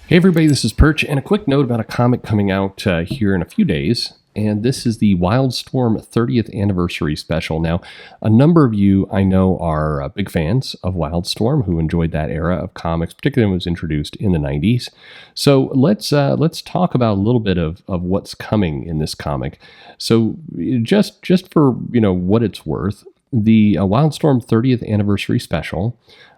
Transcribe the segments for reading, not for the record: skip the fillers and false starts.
Hey everybody, this is Perch, and a quick note about a comic coming out here in a few days. And this is the Wildstorm 30th Anniversary Special. Now, a number of you I know are big fans of Wildstorm, who enjoyed that era of comics, particularly when it was introduced in the 90s. So let's talk about a little bit of what's coming in this comic. So just for what it's worth, the Wildstorm 30th Anniversary Special.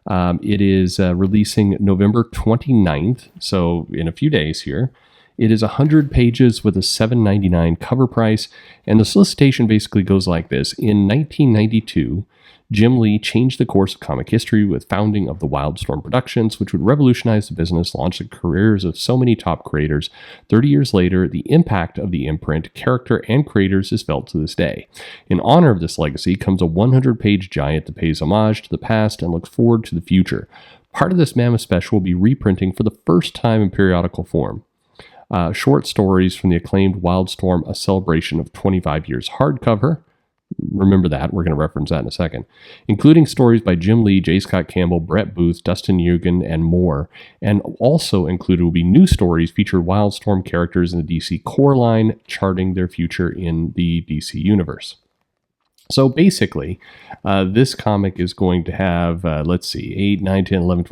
It is releasing November 29th, so in a few days here. It is 100 pages with a $7.99 cover price, and the solicitation basically goes like this. In 1992, Jim Lee changed the course of comic history with founding of the Wildstorm Productions, which would revolutionize the business, launch the careers of so many top creators. 30 years later, the impact of the imprint, character, and creators is felt to this day. In honor of this legacy comes a 100-page giant that pays homage to the past and looks forward to the future. Part of this mammoth special will be reprinting for the first time in periodical form. Short stories from the acclaimed Wildstorm, A Celebration of 25 Years hardcover. Remember that. We're going to reference that in a second. Including stories by Jim Lee, J. Scott Campbell, Brett Booth, Dustin Eugen, and more. And also included will be new stories featuring Wildstorm characters in the DC core line, charting their future in the DC universe. So basically, this comic is going to have, 8, 9, 10, 11,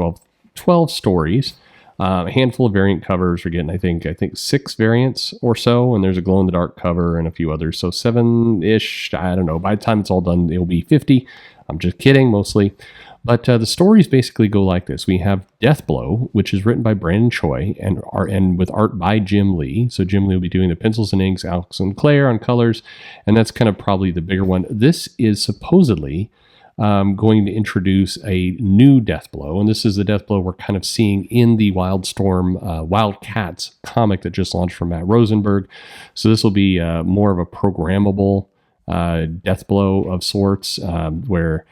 12 stories. A handful of variant covers. We're getting, I think 6 variants or so, and there's a glow-in-the-dark cover and a few others. So 7-ish, I don't know. By the time it's all done, it'll be 50. I'm just kidding, mostly. But the stories basically go like this. We have Deathblow, which is written by Brandon Choi and with art by Jim Lee. So Jim Lee will be doing the pencils and inks, Alex and Claire on colors, and that's kind of probably the bigger one. This is supposedly going to introduce a new Deathblow, and this is the Deathblow we're kind of seeing in the Wildstorm Wildcats comic that just launched from Matt Rosenberg. So this will be more of a programmable Deathblow of sorts, where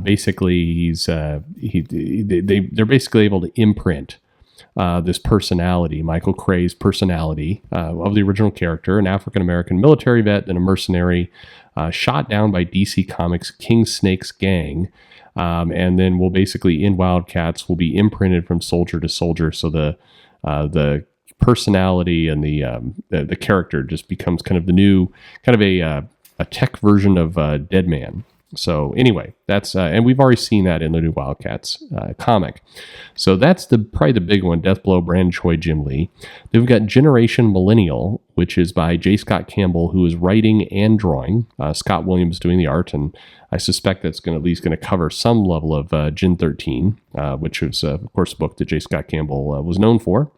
basically they're basically able to imprint this personality, Michael Cray's personality of the original character, an African-American military vet, then a mercenary, shot down by DC Comics' King Snake's gang. And then we'll basically, in Wildcats, will be imprinted from soldier to soldier. So the personality and the character just becomes kind of the new, kind of a tech version of Deadman. So anyway, that's and we've already seen that in the new Wildcats comic. So that's probably the big one, Deathblow, Brandon Choi, Jim Lee. Then we've got Generation Millennial, which is by J. Scott Campbell, who is writing and drawing. Scott Williams doing the art, and I suspect that's at least going to cover some level of Gen 13, which was, of course, a book that J. Scott Campbell was known for.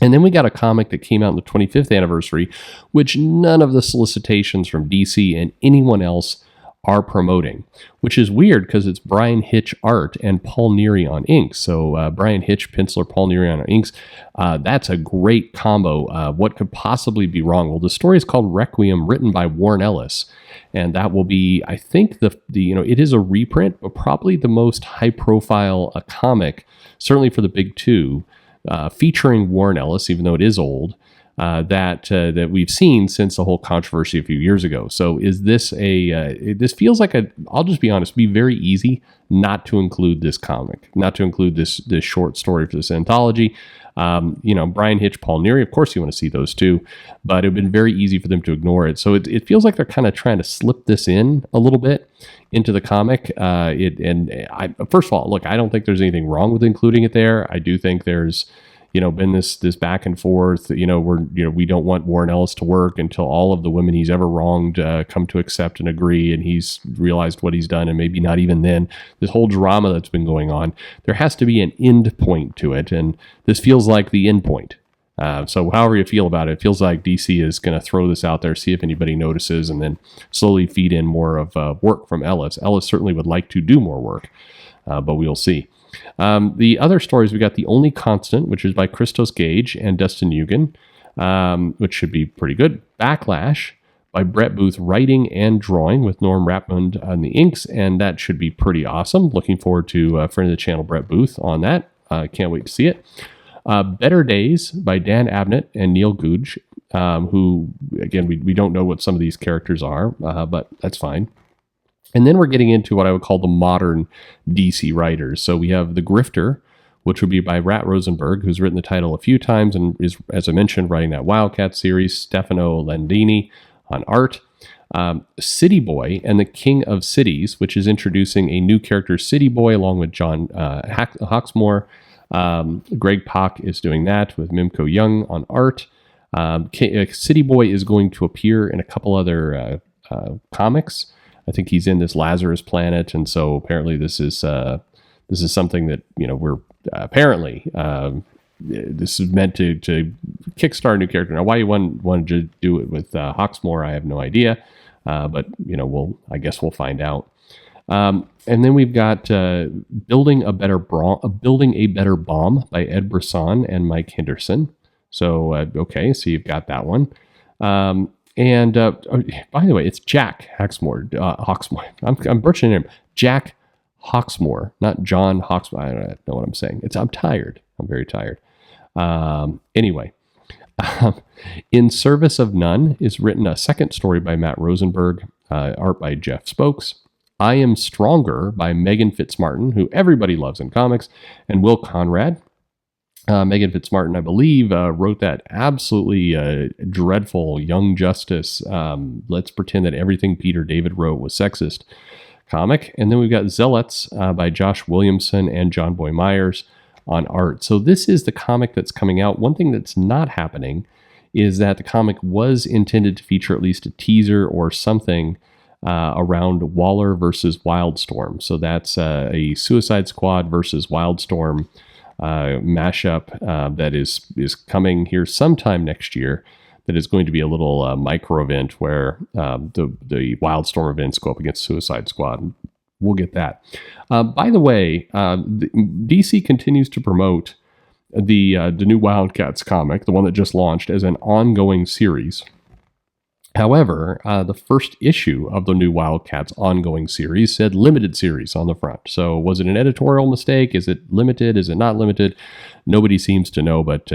And then we got a comic that came out on the 25th anniversary, which none of the solicitations from DC and anyone else are promoting, which is weird because it's Brian Hitch art and Paul Neary on inks. So Brian Hitch, penciler, Paul Neary on inks. That's a great combo. What could possibly be wrong? Well, the story is called Requiem, written by Warren Ellis, and that will be, I think, it is a reprint, but probably the most high-profile comic, certainly for the big two, featuring Warren Ellis, even though it is old. That we've seen since the whole controversy a few years ago. So is this this feels like I'll just be honest, it'd be very easy not to include this comic, not to include this short story for this anthology. Brian Hitch, Paul Neary, of course you want to see those two, but it would have been very easy for them to ignore it. So it feels like they're kind of trying to slip this in a little bit into the comic. First of all, look, I don't think there's anything wrong with including it there. I do think there's been this back and forth. We don't want Warren Ellis to work until all of the women he's ever wronged come to accept and agree, and he's realized what he's done, and maybe not even then. This whole drama that's been going on, there has to be an end point to it, and this feels like the end point. So however you feel about it, it feels like DC is going to throw this out there, see if anybody notices, and then slowly feed in more of work from Ellis. Ellis certainly would like to do more work, but we'll see. The other stories, we got The Only Constant, which is by Christos Gage and Dustin Eugen, which should be pretty good. Backlash by Brett Booth, writing and drawing, with Norm Rapmund on the inks, and that should be pretty awesome. Looking forward to friend of the channel, Brett Booth, on that. Can't wait to see it. Better Days by Dan Abnett and Neil Googe, who, again, we don't know what some of these characters are, but that's fine. And then we're getting into what I would call the modern DC writers. So we have The Grifter, which would be by Rat Rosenberg, who's written the title a few times and is, as I mentioned, writing that Wildcat series. Stefano Landini on art. City Boy and the King of Cities, which is introducing a new character, City Boy, along with John Hawksmoor. Greg Pak is doing that with Mimko Young on art. City Boy is going to appear in a couple other comics. I think he's in this Lazarus Planet, and so apparently this is something that we're apparently this is meant to kickstart a new character. Now, why you wanted to do it with Hawksmoor, I have no idea, but I guess we'll find out. And then we've got Building a Better Bomb by Ed Brisson and Mike Henderson. So, okay, so you've got that one. And by the way, it's Jack Hawksmoor. I'm butchering him. Jack Hawksmoor, not John Hawksmoor. I don't know what I'm saying. I'm tired. I'm very tired. Anyway, In Service of None is written a second story by Matt Rosenberg, art by Jeff Spokes. I Am Stronger by Megan Fitzmartin, who everybody loves in comics, and Will Conrad. Megan Fitzmartin, I believe, wrote that absolutely dreadful Young Justice, let's pretend that everything Peter David wrote was sexist comic. And then we've got Zealots by Josh Williamson and John Boy Myers on art. So this is the comic that's coming out. One thing that's not happening is that the comic was intended to feature at least a teaser or something around Waller versus Wildstorm. So that's a Suicide Squad versus Wildstorm mashup that is coming here sometime next year. That is going to be a little micro event where the Wildstorm events go up against Suicide Squad. We'll get that. By the way, DC continues to promote the new Wildcats comic, the one that just launched, as an ongoing series. However, the first issue of the new Wildcats ongoing series said limited series on the front. So was it an editorial mistake? Is it limited? Is it not limited? Nobody seems to know, but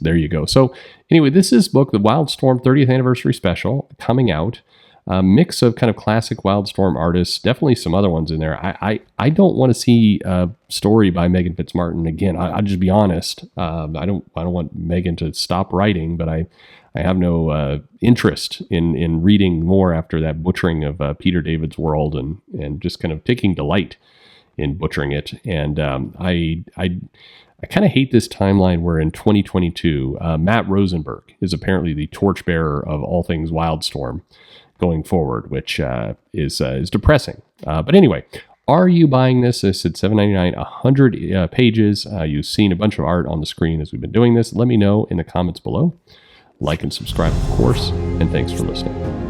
there you go. So anyway, this is book, the Wildstorm 30th Anniversary Special, coming out. A mix of kind of classic Wildstorm artists, definitely some other ones in there. I don't want to see a story by Megan Fitzmartin again. I'll just be honest. I don't want Megan to stop writing, but I have no interest in reading more after that butchering of Peter David's world and just kind of taking delight in butchering it. And I kind of hate this timeline where in 2022, Matt Rosenberg is apparently the torchbearer of all things Wildstorm going forward, which is depressing. But anyway, are you buying this? I said $7.99, 100 pages. You've seen a bunch of art on the screen as we've been doing this. Let me know in the comments below. Like and subscribe, of course, and thanks for listening.